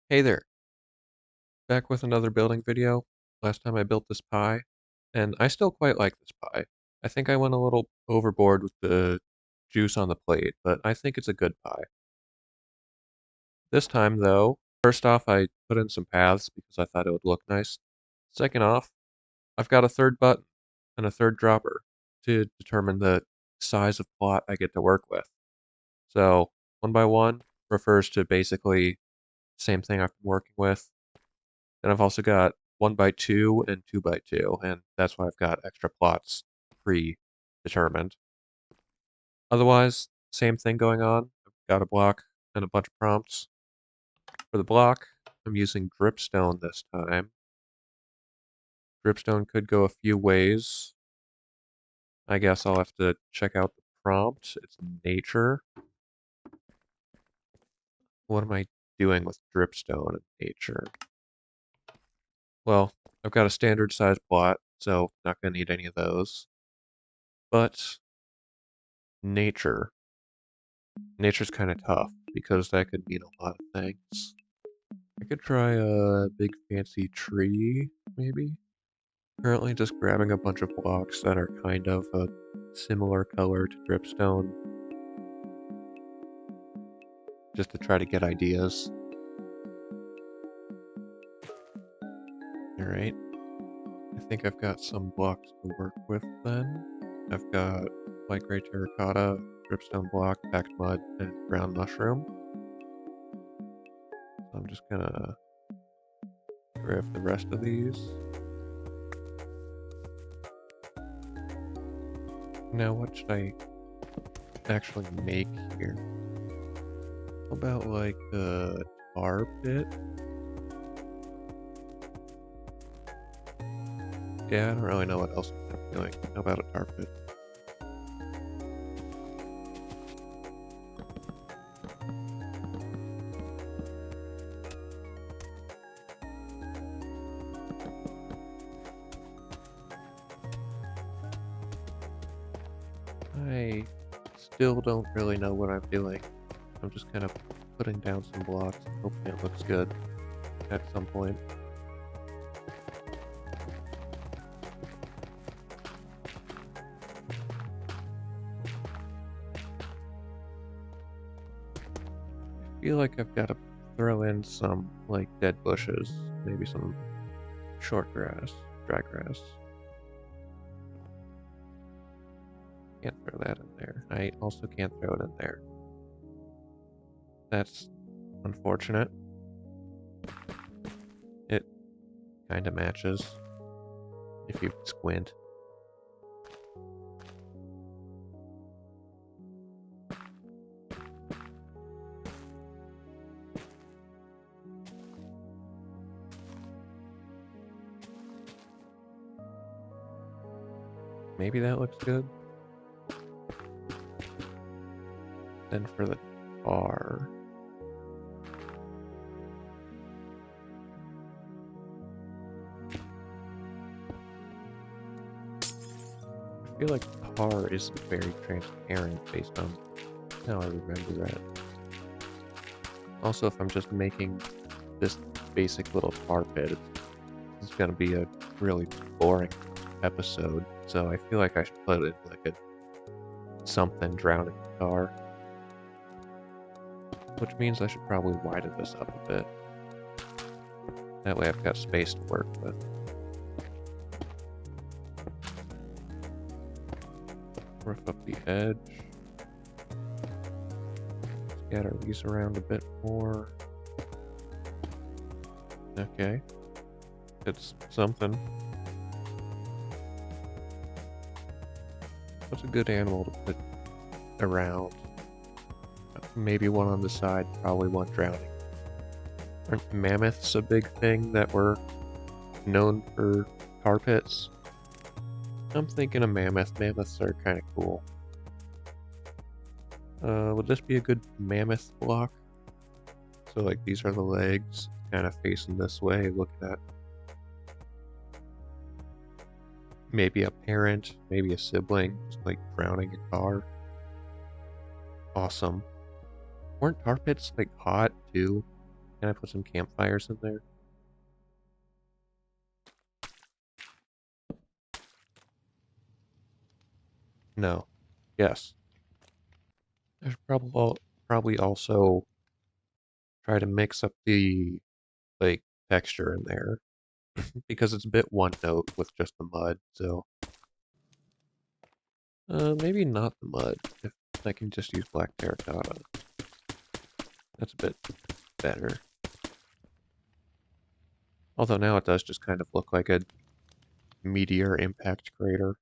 Hey there, back with another building video. Last time I built this pie, and I still quite like this pie. I think I went a little overboard with the juice on the plate, but I think it's a good pie. This time, though, first off, I put in some paths because I thought it would look nice. Second off, I've got a third button and a third dropper to determine the size of plot I get to work with. So, 1 by 1 refers to basically same thing I've been working with. Then I've also got 1 by 2 and 2 by 2, and that's why I've got extra plots predetermined. Otherwise, same thing going on. I've got a block and a bunch of prompts. For the block, I'm using dripstone this time. Dripstone could go a few ways. I guess I'll have to check out the prompt. It's nature. What am I doing with dripstone and nature? Well, I've got a standard size plot, so not going to need any of those. But nature. Nature's kind of tough because that could mean a lot of things. I could try a big fancy tree, maybe? Currently just grabbing a bunch of blocks that are kind of a similar color to dripstone, just to try to get ideas. Alright, I think I've got some blocks to work with then. I've got light gray terracotta, dripstone block, packed mud, and brown mushroom. So I'm just gonna grab the rest of these. Now what should I actually make here? How about like a tar pit? Yeah, I don't really know what else I'm doing. How about a tar pit? I still don't really know what I'm doing. I'm just kind of putting down some blocks and hoping it looks good at some point. I feel like I've got to throw in some like dead bushes, maybe some short grass, dry grass. Can't throw that in there. I also can't throw it in there. That's unfortunate. It kind of matches if you squint. Maybe that looks good. Then for the tar. I feel like tar isn't very transparent based on how I remember that. Also, if I'm just making this basic little tar pit, it's gonna be a really boring episode. So I feel like I should put in like a something drowning the tar. Which means I should probably widen this up a bit. That way I've got space to work with. Rough up the edge. Scatter these around a bit more. Okay. It's something. What's a good animal to put around? Maybe one on the side, probably one drowning. Aren't mammoths a big thing that were known for tar pits? I'm thinking a mammoth. Mammoths are kind of cool. Would this be a good mammoth block? So like these are the legs, kind of facing this way, looking at maybe a parent, maybe a sibling, just like drowning a car. Awesome. Weren't tar pits like hot too? Can I put some campfires in there? No. Yes. I should probably also try to mix up the like texture in there because it's a bit one note with just the mud. So maybe not the mud. If I can just use black terracotta, that's a bit better. Although now it does just kind of look like a meteor impact crater.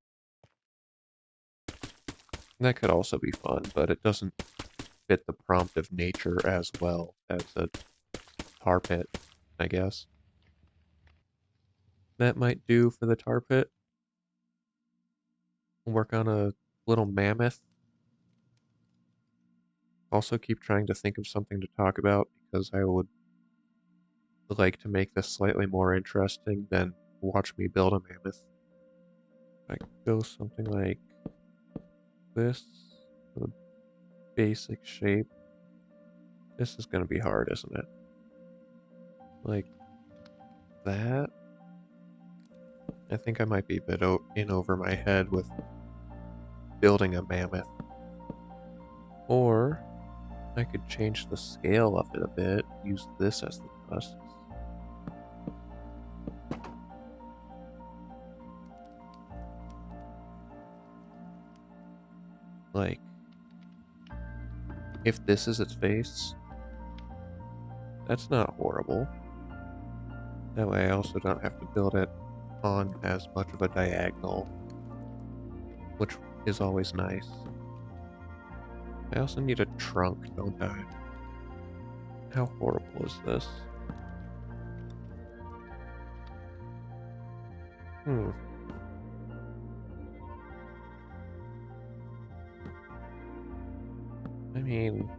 That could also be fun, but it doesn't fit the prompt of nature as well as a tar pit, I guess. That might do for the tar pit. Work on a little mammoth. Also keep trying to think of something to talk about because I would like to make this slightly more interesting than watch me build a mammoth. I could go something like this, the basic shape. This is going to be hard, isn't it? Like that. I think I might be a bit in over my head with building a mammoth. Or I could change the scale of it a bit, use this as the tusks. Like, if this is its face, that's not horrible. That way I also don't have to build it on as much of a diagonal, which is always nice. I also need a trunk, don't I? How horrible is this? Hmm. I mean,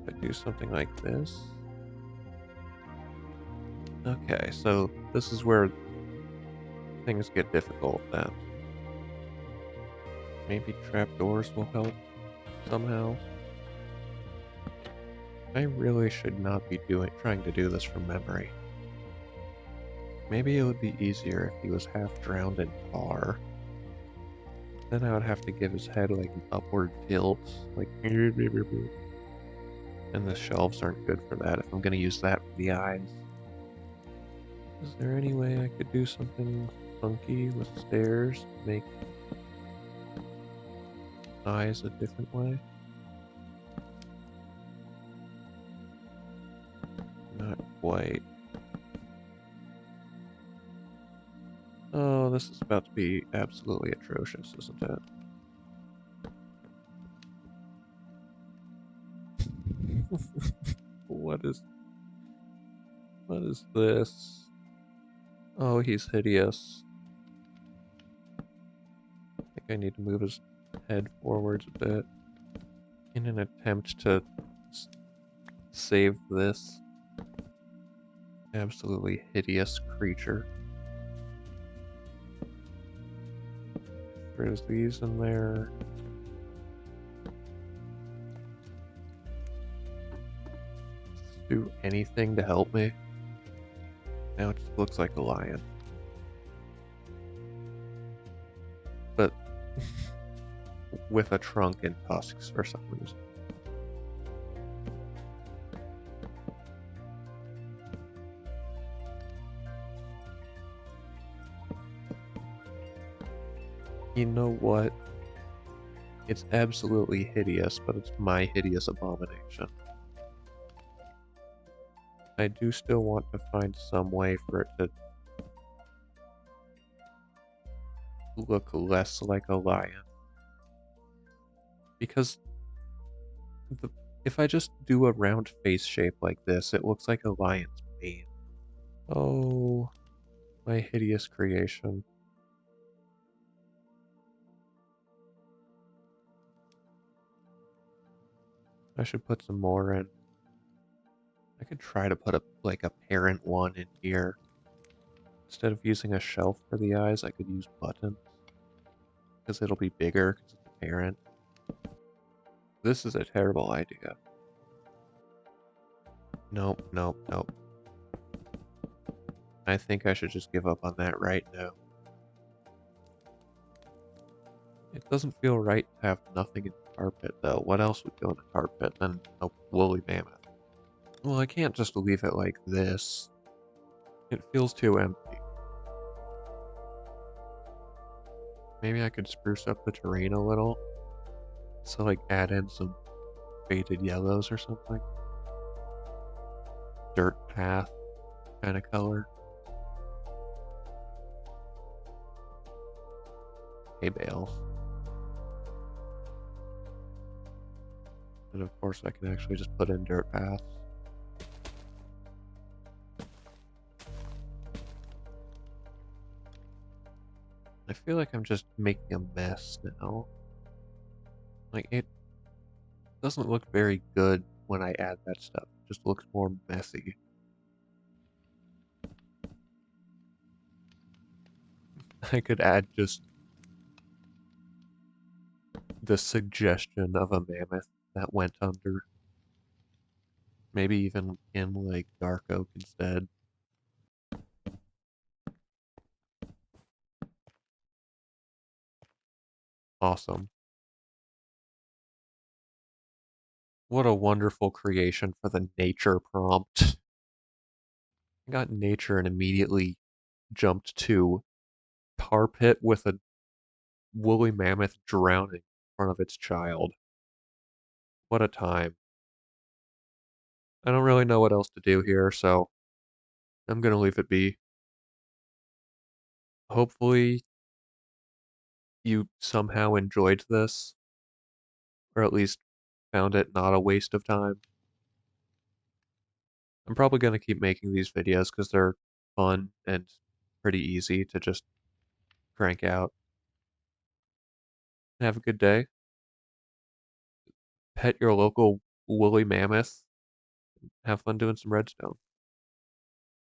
if I do something like this. Okay, so this is where things get difficult then. Maybe trapdoors will help somehow. I really should not be trying to do this from memory. Maybe it would be easier if he was half drowned in tar. Then I would have to give his head like an upward tilt, like and the shelves aren't good for that if I'm gonna use that for the eyes. Is there any way I could do something funky with stairs to make eyes a different way? Not quite. Oh, this is about to be absolutely atrocious, isn't it? What is this? Oh, he's hideous. I think I need to move his head forwards a bit in an attempt to save this absolutely hideous creature. There's these in there. Do anything to help me? Now it just looks like a lion. But with a trunk and tusks for some reason. You know what? It's absolutely hideous, but it's my hideous abomination. I do still want to find some way for it to look less like a lion. Because if I just do a round face shape like this, it looks like a lion's mane. Oh, my hideous creation. I should put some more in. I could try to put like a parent one in here. Instead of using a shelf for the eyes, I could use buttons. Because it'll be bigger because it's a parent. This is a terrible idea. Nope, nope, nope. I think I should just give up on that right now. It doesn't feel right to have nothing in the tar pit, though. What else would go in a tar pit than a woolly mammoth? Well, I can't just leave it like this. It feels too empty. Maybe I could spruce up the terrain a little. So, like, add in some faded yellows or something. Dirt path kind of color. Hay bales. And of course I can actually just put in dirt paths. I feel like I'm just making a mess now. Like, it doesn't look very good when I add that stuff. It just looks more messy. I could add just the suggestion of a mammoth that went under. Maybe even in, like, dark oak instead. Awesome. What a wonderful creation for the nature prompt. I got nature and immediately jumped to tar pit with a woolly mammoth drowning in front of its child. What a time. I don't really know what else to do here, so I'm gonna leave it be. Hopefully you somehow enjoyed this, or at least found it not a waste of time. I'm probably gonna keep making these videos because they're fun and pretty easy to just crank out. Have a good day. Pet your local woolly mammoth. Have fun doing some redstone.